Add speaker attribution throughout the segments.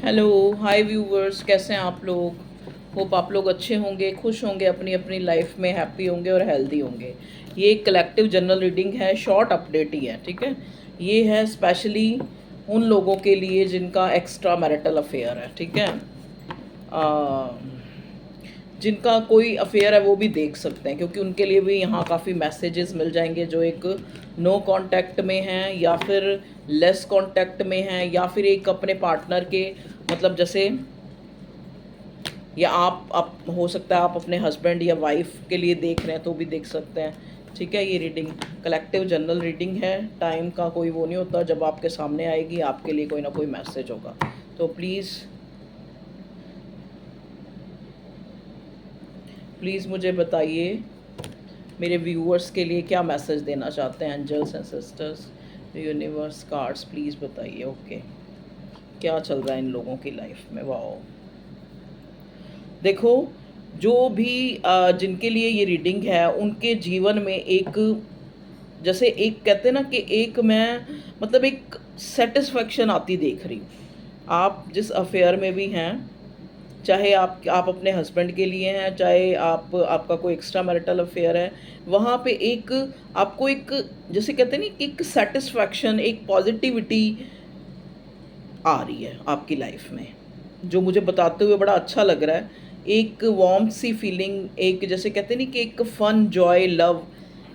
Speaker 1: Hello, हाय viewers, कैसे हैं आप लोग। होप आप लोग अच्छे होंगे, खुश होंगे, अपनी अपनी लाइफ में हैप्पी होंगे और हेल्दी होंगे। ये एक कलेक्टिव जनरल रीडिंग है, शॉर्ट अपडेट ही है, ठीक है। ये है स्पेशली उन लोगों के लिए जिनका एक्स्ट्रा मैरिटल अफेयर है, ठीक है। आ, जिनका कोई अफेयर है वो भी देख सकते हैं, क्योंकि उनके लिए भी यहाँ काफ़ी मैसेजेस मिल जाएंगे जो एक नो कांटेक्ट में हैं या फिर लेस कांटेक्ट में हैं, या फिर एक अपने पार्टनर के मतलब जैसे, या आप हो सकता है आप अपने हस्बैंड या वाइफ के लिए देख रहे हैं तो भी देख सकते हैं, ठीक है। ये रीडिंग कलेक्टिव जनरल रीडिंग है, टाइम का कोई वो नहीं होता, जब आपके सामने आएगी आपके लिए कोई ना कोई मैसेज होगा। तो प्लीज़ मुझे बताइए मेरे व्यूअर्स के लिए क्या मैसेज देना चाहते हैं angels and sisters, universe, cards, please बताइए। ओके, क्या चल रहा है इन लोगों की लाइफ में। वाओ, देखो, जो भी जिनके लिए ये रीडिंग है उनके जीवन में एक, जैसे एक कहते हैं ना कि एक मैं मतलब एक सेटिस्फेक्शन आती देख रही हूँ। आप जिस अफेयर में भी हैं, चाहे आप अपने हस्बैंड के लिए हैं, चाहे आपका कोई एक्स्ट्रा मैरिटल अफेयर है, वहाँ पे एक आपको एक, जैसे कहते हैं ना कि एक सेटिस्फैक्शन, एक पॉजिटिविटी आ रही है आपकी लाइफ में, जो मुझे बताते हुए बड़ा अच्छा लग रहा है। एक वार्म सी फीलिंग, एक जैसे कहते हैं ना कि एक फन, जॉय, लव,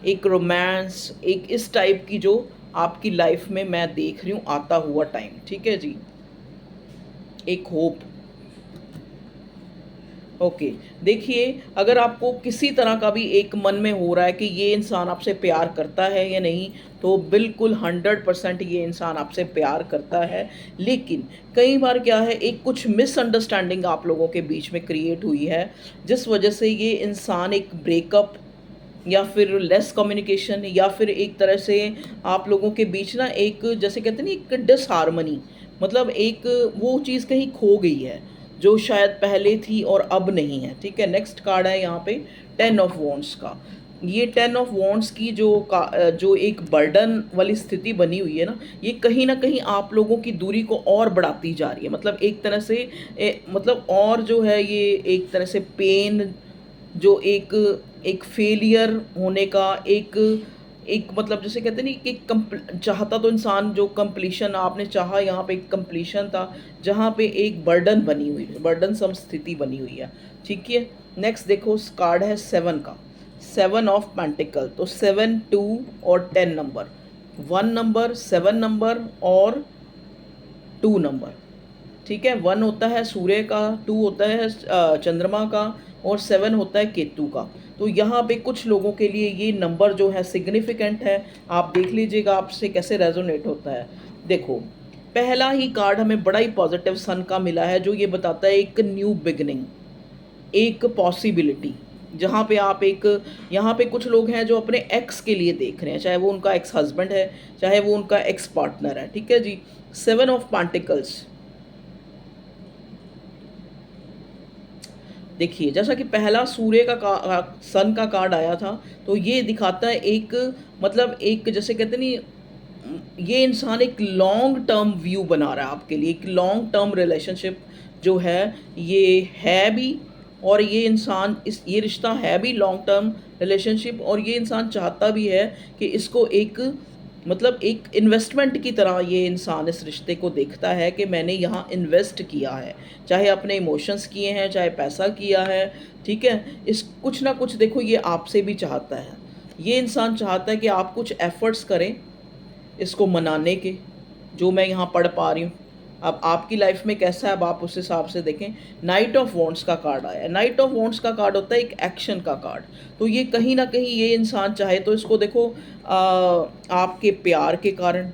Speaker 1: एक रोमांस, एक इस टाइप की जो आपकी लाइफ में मैं देख रही हूँ आता हुआ टाइम, ठीक है जी। एक होप। ओके, देखिए, अगर आपको किसी तरह का भी एक मन में हो रहा है कि ये इंसान आपसे प्यार करता है या नहीं, तो बिल्कुल 100% ये इंसान आपसे प्यार करता है। लेकिन कई बार क्या है, एक कुछ मिसअंडरस्टैंडिंग आप लोगों के बीच में क्रिएट हुई है, जिस वजह से ये इंसान एक ब्रेकअप या फिर लेस कम्युनिकेशन, या फिर एक तरह से आप लोगों के बीच ना एक, जैसे कहते हैं ना, एक डिसहार्मनी, मतलब एक वो चीज़ कहीं खो गई है जो शायद पहले थी और अब नहीं है, ठीक है। नेक्स्ट कार्ड है यहाँ पे 10 ऑफ वॉन्ड्स का। ये 10 ऑफ वॉन्ड्स की जो एक बर्डन वाली स्थिति बनी हुई है ना, ये कहीं ना कहीं आप लोगों की दूरी को और बढ़ाती जा रही है। मतलब एक तरह से मतलब और जो है ये एक तरह से पेन, जो एक एक फेलियर होने का एक एक मतलब जैसे कहते नहीं कि चाहता तो इंसान, जो कंप्लीशन आपने चाहा, यहाँ पे एक कंप्लीशन था जहाँ पे एक बर्डन बनी हुई है, बर्डन सम स्थिति बनी हुई है, ठीक है। नेक्स्ट देखो, कार्ड है 7 का, 7 ऑफ पेंटिकल। तो 7, 2 और 10 नंबर, 1 नंबर, 7 नंबर और 2 नंबर, ठीक है। 1 होता है सूर्य का, 2 होता है चंद्रमा का, और 7 होता है केतु का। तो यहाँ पे कुछ लोगों के लिए ये नंबर जो है सिग्निफिकेंट है। आप देख लीजिएगा आपसे कैसे रेजोनेट होता है। देखो, पहला ही कार्ड हमें बड़ा ही पॉजिटिव सन का मिला है, जो ये बताता है एक न्यू बिगनिंग, एक पॉसिबिलिटी, जहाँ पे आप एक, यहाँ पे कुछ लोग हैं जो अपने एक्स के लिए देख रहे हैं, चाहे वो उनका एक्स हस्बैंड है, चाहे वो उनका एक्स पार्टनर है, ठीक है जी। 7 ऑफ पेंटिकल्स, देखिए, जैसा कि पहला सूर्य सन का कार्ड आया था, तो ये दिखाता है एक, मतलब एक जैसे कहते नहीं, ये इंसान एक लॉन्ग टर्म व्यू बना रहा है आपके लिए, एक लॉन्ग टर्म रिलेशनशिप जो है ये है भी, और ये इंसान ये रिश्ता है भी लॉन्ग टर्म रिलेशनशिप, और ये इंसान चाहता भी है कि इसको एक, मतलब एक इन्वेस्टमेंट की तरह ये इंसान इस रिश्ते को देखता है कि मैंने यहाँ इन्वेस्ट किया है, चाहे अपने इमोशंस किए हैं, चाहे पैसा किया है, ठीक है। इस कुछ ना कुछ देखो ये आपसे भी चाहता है, ये इंसान चाहता है कि आप कुछ एफर्ट्स करें इसको मनाने के, जो मैं यहाँ पढ़ पा रही हूँ। अब आपकी लाइफ में कैसा है, अब आप उस हिसाब से देखें। नाइट ऑफ वॉन्ट्स का कार्ड आया है। नाइट ऑफ वॉन्ट्स का कार्ड होता है एक एक्शन का कार्ड। तो ये कहीं ना कहीं ये इंसान चाहे तो इसको देखो, आपके प्यार के कारण,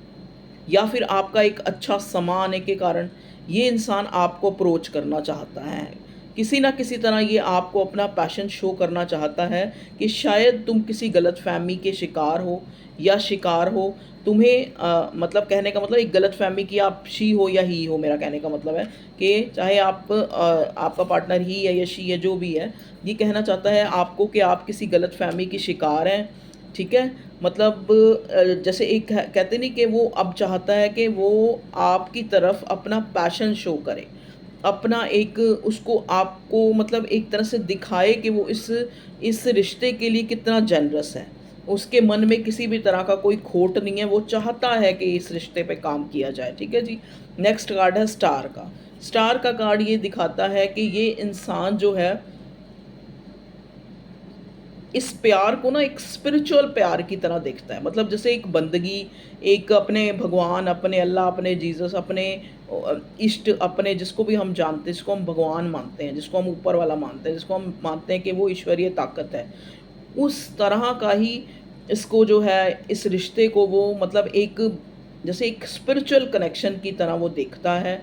Speaker 1: या फिर आपका एक अच्छा समा आने के कारण ये इंसान आपको अप्रोच करना चाहता है। किसी ना किसी तरह ये आपको अपना पैशन शो करना चाहता है कि शायद तुम किसी गलत फहमी के शिकार हो, या शिकार हो तुम्हें, मतलब कहने का मतलब एक गलत फहमी की आप शी हो या ही हो, मेरा कहने का मतलब है कि चाहे आपका पार्टनर ही है या शी है, जो भी है, ये कहना चाहता है आपको कि आप किसी गलत फहमी की शिकार हैं, ठीक है। मतलब जैसे एक कहते नहीं कि वो अब चाहता है कि वो आपकी तरफ अपना पैशन शो करे, अपना एक उसको आपको मतलब एक तरह से दिखाए कि वो इस रिश्ते के लिए कितना जेनरस है। उसके मन में किसी भी तरह का कोई खोट नहीं है, वो चाहता है कि इस रिश्ते पे काम किया जाए, ठीक है जी। नेक्स्ट कार्ड है स्टार का। स्टार का कार्ड ये दिखाता है कि ये इंसान जो है इस प्यार को ना एक स्पिरिचुअल प्यार की तरह देखता है, मतलब जैसे एक बंदगी, एक अपने भगवान, अपने अल्लाह, अपने जीसस, अपने इष्ट, अपने जिसको भी हम जानते हैं, जिसको हम भगवान मानते हैं, जिसको हम ऊपर वाला मानते हैं, जिसको हम मानते हैं कि वो ईश्वरीय ताकत है, उस तरह का ही इसको जो है इस रिश्ते को वो मतलब एक जैसे एक स्पिरिचुअल कनेक्शन की तरह वो देखता है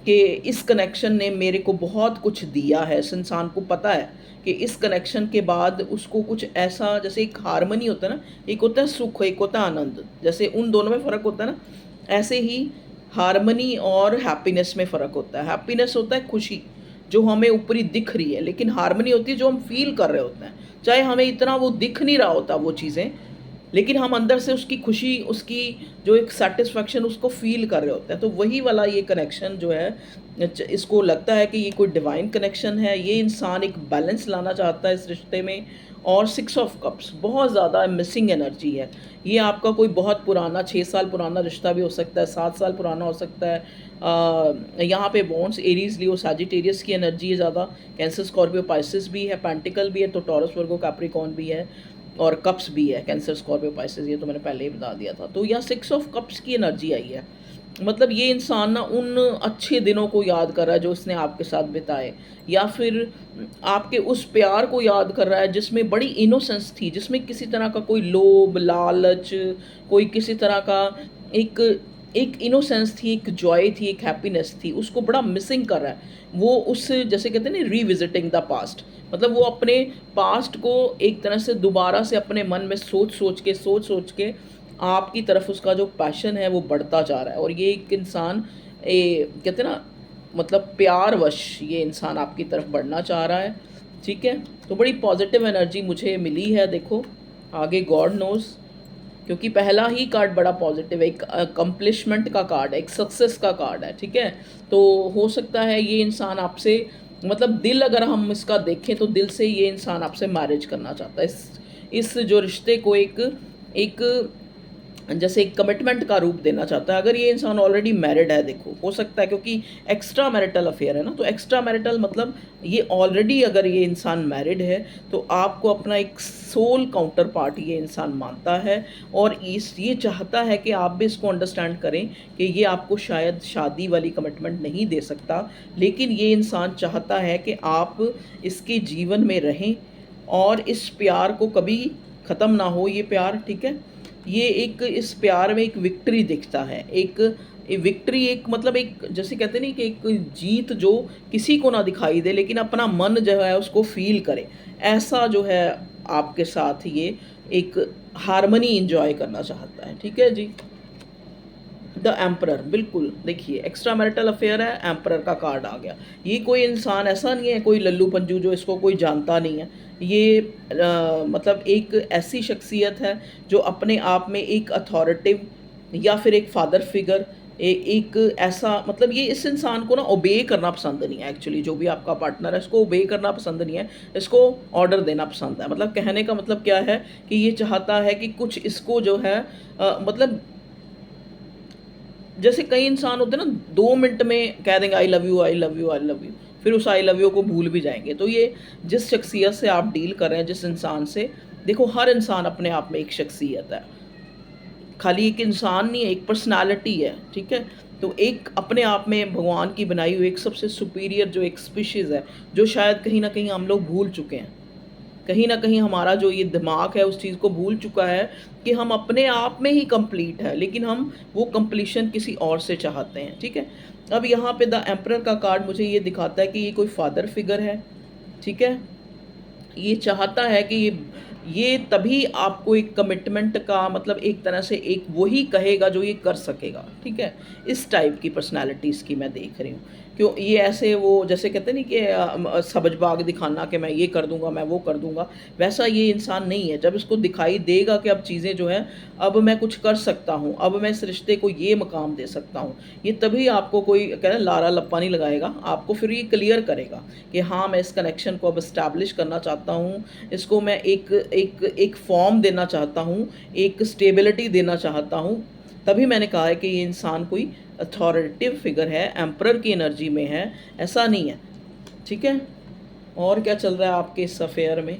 Speaker 1: कि इस कनेक्शन ने मेरे को बहुत कुछ दिया है। इस इंसान को पता है कि इस कनेक्शन के बाद उसको कुछ ऐसा, जैसे एक हार्मनी होता है ना, एक होता है सुख, एक होता है आनंद, जैसे उन दोनों में फ़र्क होता है ना, ऐसे ही हार्मनी और हैप्पीनेस में फ़र्क होता है। हैप्पीनेस होता है खुशी जो हमें ऊपरी दिख रही है, लेकिन हार्मनी होती है जो हम फ़ील कर रहे होते हैं। चाहे हमें इतना वो दिख नहीं रहा होता वो चीज़ें, लेकिन हम अंदर से उसकी खुशी, उसकी जो एक सैटिस्फैक्शन उसको फ़ील कर रहे होते हैं। तो वही वाला ये कनेक्शन जो है इसको लगता है कि ये कोई डिवाइन कनेक्शन है। ये इंसान एक बैलेंस लाना चाहता है इस रिश्ते में। और 6 ऑफ कप्स बहुत ज़्यादा मिसिंग एनर्जी है। ये आपका कोई बहुत पुराना 6 साल पुराना रिश्ता भी हो सकता है, 7 साल पुराना हो सकता है। यहाँ पे बॉन्ड्स एरीज़, लियो, सैजिटेरियस की एनर्जी है ज़्यादा। कैंसर, स्कॉर्पियो, पाइसेस भी है, पेंटिकल भी है, तो टॉरस, वर्गो, कैप्रिकॉर्न भी है और कप्स भी है। कैंसर, स्कॉर्पियो, पाइसेस, ये तो मैंने पहले ही बता दिया था। तो यहाँ 6 ऑफ कप्स की एनर्जी आई है। मतलब ये इंसान ना उन अच्छे दिनों को याद कर रहा है जो उसने आपके साथ बिताए, या फिर आपके उस प्यार को याद कर रहा है जिसमें बड़ी इनोसेंस थी, जिसमें किसी तरह का कोई लोभ, लालच, कोई किसी तरह का एक एक इनोसेंस थी, एक जॉय थी, एक हैप्पीनेस थी, उसको बड़ा मिसिंग कर रहा है। वो उस जैसे कहते हैं ना रीविजिटिंग द पास्ट, मतलब वो अपने पास्ट को एक तरह से दोबारा से अपने मन में सोच सोच के आपकी तरफ उसका जो पैशन है वो बढ़ता जा रहा है। और ये एक इंसान कहते हैं ना, मतलब प्यारवश ये इंसान आपकी तरफ बढ़ना चाह रहा है, ठीक है। तो बड़ी पॉजिटिव एनर्जी मुझे मिली है। देखो आगे गॉड नोज़, क्योंकि पहला ही कार्ड बड़ा पॉजिटिव है, एक अकम्पलिशमेंट का कार्ड है, एक सक्सेस का कार्ड है, ठीक है। तो हो सकता है ये इंसान आपसे, मतलब दिल अगर हम इसका देखें तो दिल से ये इंसान आपसे मैरिज करना चाहता है। इस जो रिश्ते को एक एक जैसे एक कमिटमेंट का रूप देना चाहता है। अगर ये इंसान ऑलरेडी मैरिड है, देखो हो सकता है, क्योंकि एक्स्ट्रा मैरिटल अफेयर है ना, तो एक्स्ट्रा मैरिटल मतलब ये ऑलरेडी अगर ये इंसान मैरिड है तो आपको अपना एक सोल काउंटर पार्ट ये इंसान मानता है। और ये चाहता है कि आप भी इसको अंडरस्टैंड करें कि ये आपको शायद शादी वाली कमिटमेंट नहीं दे सकता, लेकिन ये इंसान चाहता है कि आप इसके जीवन में रहें और इस प्यार को कभी ख़त्म ना हो ये प्यार, ठीक है। ये एक इस प्यार में एक विक्ट्री दिखता है, एक विक्ट्री, एक मतलब एक जैसे कहते नहीं कि एक जीत जो किसी को ना दिखाई दे लेकिन अपना मन जो है उसको फील करे, ऐसा जो है आपके साथ ये एक हार्मनी इंजॉय करना चाहता है, ठीक है जी। द एम्परर, बिल्कुल देखिए एक्स्ट्रा मैरिटल अफेयर है, एम्परर का कार्ड आ गया। ये कोई इंसान ऐसा नहीं है कोई लल्लू पंजू जो इसको कोई जानता नहीं है। ये मतलब एक ऐसी शख्सियत है जो अपने आप में एक अथॉरिटिव या फिर एक फादर फिगर, एक ऐसा, मतलब ये इस इंसान को ना ओबे करना पसंद नहीं है। एक्चुअली जो भी आपका पार्टनर है इसको ओबे करना पसंद नहीं है, इसको ऑर्डर देना पसंद है। मतलब कहने का मतलब क्या है कि ये चाहता है कि कुछ इसको जो है मतलब जैसे कई इंसान होते हैं ना 2 मिनट में कह देंगे I love you, I love you, I love you, फिर उस आई लव यू को भूल भी जाएँगे। तो ये जिस शख्सियत से आप डील कर रहे हैं, जिस इंसान से, देखो हर इंसान अपने आप में एक शख्सियत है। खाली एक इंसान नहीं है, एक पर्सनैलिटी है, ठीक है। तो एक अपने आप में भगवान की बनाई हुई एक सबसे सुपीरियर जो एक स्पीशीज़ है, जो शायद कहीं न कहीं हम लोग भूल चुके हैं। कहीं न कहीं हमारा जो ये दिमाग है उस चीज़ को भूल चुका है कि हम अपने आप में ही कंप्लीट है, लेकिन हम वो कंप्लीशन किसी और से चाहते हैं, ठीक है। अब यहाँ पे द एम्परर का कार्ड मुझे ये दिखाता है कि ये कोई फादर फिगर है, ठीक है। ये चाहता है कि ये ये तभी आपको एक कमिटमेंट का मतलब एक तरह से एक वही कहेगा जो ये कर सकेगा, ठीक है? इस टाइप की पर्सनैलिटीज़ की मैं देख रही हूँ। क्यों ये ऐसे वो जैसे कहते हैं नहीं कि सबज-बाग दिखाना कि मैं ये कर दूँगा, मैं वो कर दूँगा, वैसा ये इंसान नहीं है। जब इसको दिखाई देगा कि अब चीज़ें जो हैं, अब मैं कुछ कर सकता हूँ, अब मैं इस रिश्ते को ये मकाम दे सकता हूँ, ये तभी आपको कोई कहते हैं लारा-लप्पा नहीं लगाएगा, आपको फिर ये क्लियर करेगा कि हाँ, मैं इस कनेक्शन को अब एस्टैब्लिश करना चाहता हूँ, इसको मैं एक फ़ॉर्म देना चाहता हूँ, एक स्टेबिलिटी देना चाहता हूँ। तभी मैंने कहा है कि ये इंसान कोई अथॉरिटेटिव फिगर है, एम्परर की एनर्जी में है, ऐसा नहीं है, ठीक है? और क्या चल रहा है आपके इस अफ़ेयर में?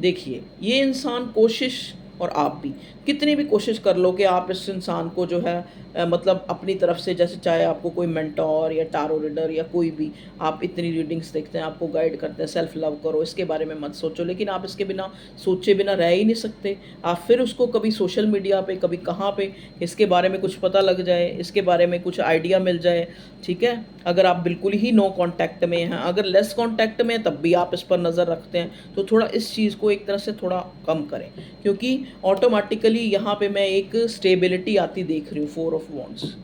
Speaker 1: देखिए, ये इंसान कोशिश और आप भी, कितनी भी कोशिश कर लो कि आप इस इंसान को जो है मतलब अपनी तरफ से जैसे चाहे आपको कोई मेंटोर या टारो रीडर या कोई भी आप इतनी रीडिंग्स देखते हैं, आपको गाइड करते हैं, सेल्फ लव करो, इसके बारे में मत सोचो, लेकिन आप इसके बिना सोचे बिना रह ही नहीं सकते। आप फिर उसको कभी सोशल मीडिया पे, कभी कहाँ पे, इसके बारे में कुछ पता लग जाए, इसके बारे में कुछ आइडिया मिल जाए, ठीक है? अगर आप बिल्कुल ही नो कॉन्टैक्ट में हैं, अगर लेस कॉन्टैक्ट में हैं तब भी आप इस पर नज़र रखते हैं, तो थोड़ा इस चीज़ को एक तरह से थोड़ा कम करें, क्योंकि ऑटोमेटिकली यहाँ पे मैं एक स्टेबिलिटी आती देख रही हूँ, 4 ऑफ वॉन्ड्स।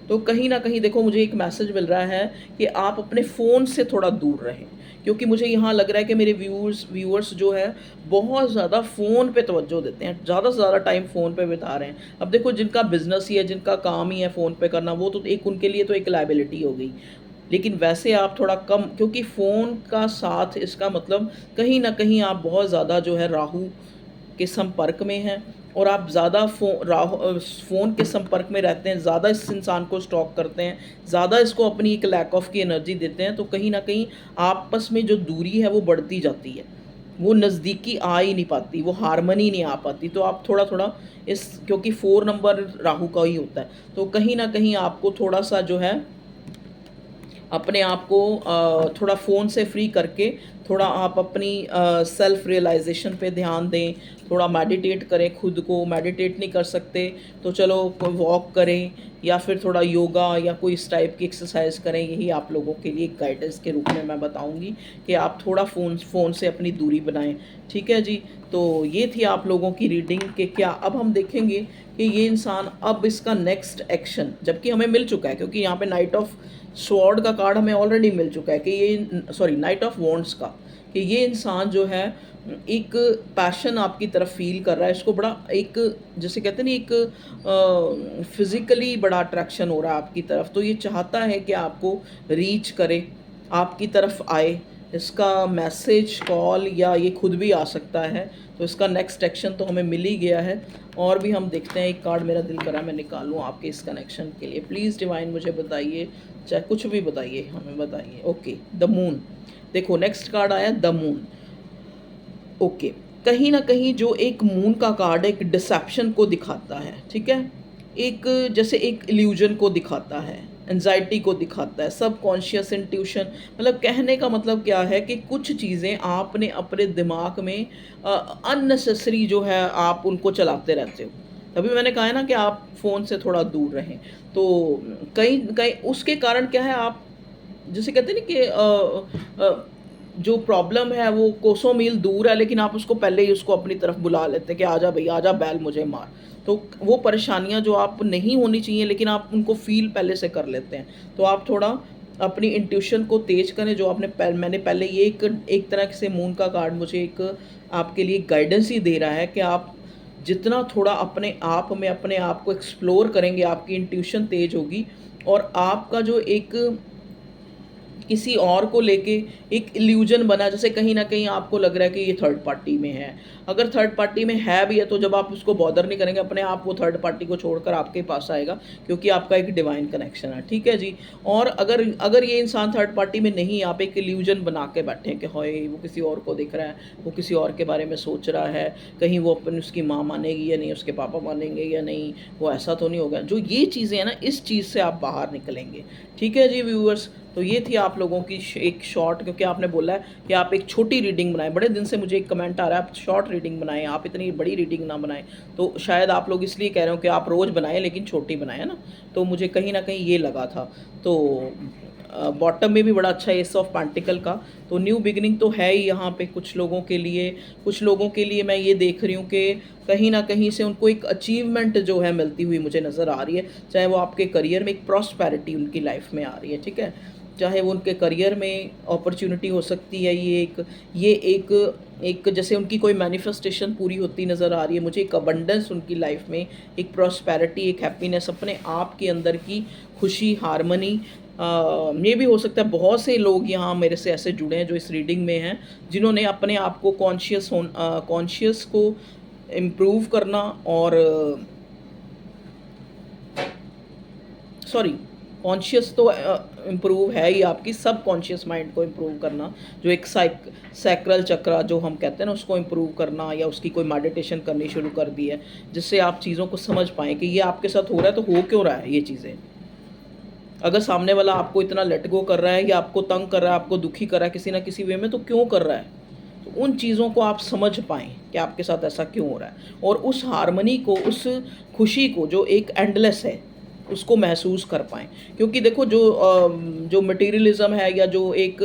Speaker 1: तो कहीं न कहीं देखो मुझे एक मैसेज मिल रहा है कि आप अपने फ़ोन से थोड़ा दूर रहें, क्योंकि मुझे यहाँ लग रहा है कि मेरे व्यूअर्स जो है बहुत ज़्यादा फ़ोन पे तवज्जो देते हैं, ज़्यादा से ज़्यादा टाइम फ़ोन पे बिता रहे हैं। अब देखो जिनका बिज़नेस ही है, जिनका काम ही है फ़ोन पे करना, वो तो एक उनके लिए तो एक लायबिलिटी हो गई। लेकिन वैसे आप थोड़ा कम, क्योंकि फ़ोन का साथ इसका मतलब कहीं न कहीं आप बहुत ज़्यादा जो है राहु के संपर्क में हैं और आप ज़्यादा फ़ोन के संपर्क में रहते हैं, ज़्यादा इस इंसान को स्टॉक करते हैं, ज़्यादा इसको अपनी एक लैक ऑफ की एनर्जी देते हैं, तो कहीं न कहीं आपस में जो दूरी है वो बढ़ती जाती है। वो नज़दीकी आ ही नहीं पाती, वो हार्मनी नहीं आ पाती। तो आप थोड़ा-थोड़ा इस, क्योंकि 4 नंबर राहु का ही होता है, तो कहीं न कहीं आपको थोड़ा-सा जो है अपने आप को थोड़ा फ़ोन से फ्री करके थोड़ा आप अपनी सेल्फ रियलाइज़ेशन पे ध्यान दें, थोड़ा मेडिटेट करें, खुद को मेडिटेट नहीं कर सकते तो चलो कोई वॉक करें या फिर थोड़ा योगा या कोई इस टाइप की एक्सरसाइज करें। यही आप लोगों के लिए एक गाइडेंस के रूप में मैं बताऊंगी कि आप थोड़ा फ़ोन से अपनी दूरी बनाएं, ठीक है जी। तो ये थी आप लोगों की रीडिंग के क्या अब हम देखेंगे कि ये इंसान अब इसका नेक्स्ट एक्शन, जबकि हमें मिल चुका है क्योंकि यहाँ पे नाइट ऑफ स्वॉर्ड का कार्ड हमें ऑलरेडी मिल चुका है कि ये सॉरी नाइट ऑफ वॉन्ड्स का, कि ये इंसान जो है एक पैशन आपकी तरफ फील कर रहा है, इसको बड़ा एक जैसे कहते हैं ना एक फिज़िकली बड़ा अट्रैक्शन हो रहा है आपकी तरफ, तो ये चाहता है कि आपको रीच करे, आपकी तरफ आए। इसका मैसेज कॉल या ये खुद भी आ सकता है, तो इसका नेक्स्ट एक्शन तो हमें मिल ही गया है। और भी हम देखते हैं, एक कार्ड मेरा दिल करा मैं निकालूं आपके इस कनेक्शन के लिए। प्लीज़ डिवाइन मुझे बताइए, चाहे कुछ भी बताइए, हमें बताइए। Okay, the moon. देखो नेक्स्ट कार्ड आया द मून। ओके, कहीं ना कहीं जो एक मून का कार्ड एक डिसेप्शन को दिखाता है, ठीक है, एक जैसे एक इल्यूजन को दिखाता है, एंजाइटी को दिखाता है, सब कॉन्शियस इंट्यूशन, मतलब कहने का मतलब क्या है कि कुछ चीज़ें आपने अपने दिमाग में अननेसेसरी जो है आप उनको चलाते रहते हो। तभी मैंने कहा है ना कि आप फ़ोन से थोड़ा दूर रहें। तो कहीं कहीं उसके कारण क्या है, आप जिसे कहते हैं ना कि जो प्रॉब्लम है वो कोसों मील दूर है, लेकिन आप उसको पहले ही उसको अपनी तरफ बुला लेते हैं कि आजा भई, आजा बैल मुझे मार। तो वो परेशानियाँ जो आप नहीं होनी चाहिए लेकिन आप उनको फ़ील पहले से कर लेते हैं। तो आप थोड़ा अपनी इंट्यूशन को तेज़ करें, जो मैंने पहले ये एक तरह से मून का कार्ड मुझे एक आपके लिए गाइडेंस ही दे रहा है कि आप जितना थोड़ा अपने आप में अपने आप को एक्सप्लोर करेंगे, आपकी इंट्यूशन तेज़ होगी और आपका जो एक किसी और को लेके एक इल्यूजन बना, जैसे कहीं न कहीं आपको लग रहा है कि ये थर्ड पार्टी में है। अगर थर्ड पार्टी में है भी है तो जब आप उसको बॉदर नहीं करेंगे, अपने आप वो थर्ड पार्टी को छोड़कर आपके पास आएगा, क्योंकि आपका एक डिवाइन कनेक्शन है, ठीक है जी। और अगर अगर ये इंसान थर्ड पार्टी में नहीं, आप एक इल्यूजन बना के बैठे हैं कि हाय वो किसी और को दिख रहा है, वो किसी और के बारे में सोच रहा है, कहीं वो अपनी उसकी माँ मानेगी या नहीं, उसके पापा मानेंगे या नहीं, वो ऐसा तो नहीं होगा। जो ये चीज़ें हैं ना, इस चीज़ से आप बाहर निकलेंगे, ठीक है जी व्यूअर्स। तो ये थी आप लोगों की एक शॉर्ट, क्योंकि आपने बोला है कि आप एक छोटी रीडिंग बनाएं, बड़े दिन से मुझे एक कमेंट आ रहा है आप शॉर्ट रीडिंग बनाएं, आप इतनी बड़ी रीडिंग ना बनाएं। तो शायद आप लोग इसलिए कह रहे हो कि आप रोज़ बनाएं लेकिन छोटी बनाएं, है ना। तो मुझे कहीं ना कहीं ये लगा था। तो बॉटम में भी बड़ा अच्छा एस ऑफ पेंटिकल का, तो न्यू बिगिनिंग तो है ही यहाँ पे कुछ लोगों के लिए। कुछ लोगों के लिए मैं ये देख रही हूँ कि कहीं ना कहीं से उनको एक अचीवमेंट जो है मिलती हुई मुझे नज़र आ रही है, चाहे वो आपके करियर में एक प्रॉस्पेरिटी उनकी लाइफ में आ रही है, ठीक है, चाहे वो उनके करियर में अपॉर्चुनिटी हो सकती है, ये एक जैसे उनकी कोई मैनिफेस्टेशन पूरी होती नज़र आ रही है मुझे, एक अबंडेंस उनकी लाइफ में, एक प्रॉस्पेरिटी, एक हैप्पीनेस, अपने आप के अंदर की खुशी, हारमनी। ये भी हो सकता है बहुत से लोग यहाँ मेरे से ऐसे जुड़े हैं जो इस रीडिंग में हैं, जिन्होंने अपने आप को कॉन्शियस को इम्प्रूव करना और सॉरी, कॉन्शियस तो इम्प्रूव है ही, आपकी सब कॉन्शियस माइंड को इम्प्रूव करना, जो एक सैक्रल चक्रा जो हम कहते हैं ना उसको इम्प्रूव करना, या उसकी कोई मेडिटेशन करनी शुरू कर दी है जिससे आप चीज़ों को समझ पाएँ कि ये आपके साथ हो रहा है तो हो क्यों रहा है ये चीज़ें। अगर सामने वाला आपको इतना लेट गो कर रहा है या आपको तंग कर रहा है, आपको दुखी कर रहा है किसी ना किसी वे में, तो क्यों कर रहा है, तो उन चीज़ों को आप समझ पाएँ कि आपके साथ ऐसा क्यों हो रहा है, और उस हारमनी को, उस खुशी को जो एक एंडलेस है, उसको महसूस कर पाएँ। क्योंकि देखो जो मटेरियलिज़्म है या जो एक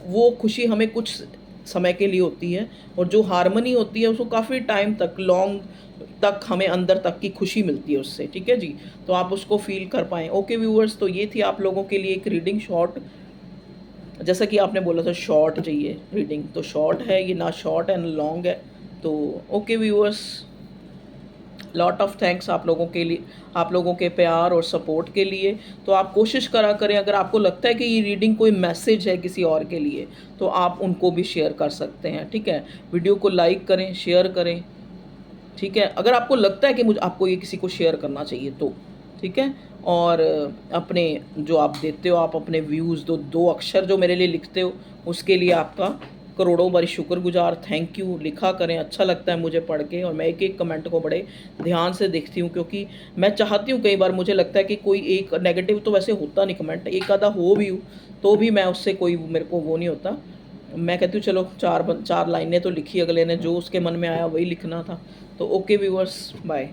Speaker 1: वो खुशी हमें कुछ समय के लिए होती है, और जो हारमनी होती है उसको काफ़ी टाइम तक, लॉन्ग तक हमें अंदर तक की खुशी मिलती है उससे, ठीक है जी। तो आप उसको फ़ील कर पाएँ। ओके व्यूअर्स, तो ये थी आप लोगों के लिए एक रीडिंग शॉर्ट, जैसा कि आपने बोला था शॉर्ट चाहिए रीडिंग, तो शॉर्ट है ये, ना शॉर्ट एंड लॉन्ग है। तो okay viewers, lot of thanks आप लोगों के लिए, आप लोगों के प्यार और सपोर्ट के लिए। तो आप कोशिश करा करें, अगर आपको लगता है कि ये रीडिंग कोई मैसेज है किसी और के लिए, तो आप उनको भी शेयर कर सकते हैं, ठीक है। वीडियो को लाइक करें, शेयर करें, ठीक है, अगर आपको लगता है कि मुझे आपको ये किसी को शेयर करना चाहिए तो, ठीक है। और अपने जो आप देते हो, आप अपने व्यूज़, दो अक्षर जो मेरे लिए लिखते हो, उसके लिए आपका करोड़ों बारी शुक्रगुजार, थैंक यू लिखा करें। अच्छा लगता है मुझे पढ़ के, और मैं एक एक कमेंट को बड़े ध्यान से देखती हूँ, क्योंकि मैं चाहती हूँ, कई बार मुझे लगता है कि कोई एक नेगेटिव तो वैसे होता नहीं कमेंट, एक आधा हो भी तो भी मैं उससे कोई मेरे को वो नहीं होता। मैं कहती हूँ चलो चार लाइनें तो लिखी, अगले ने जो उसके मन में आया वही लिखना था। तो ओके व्यूअर्स, बाय।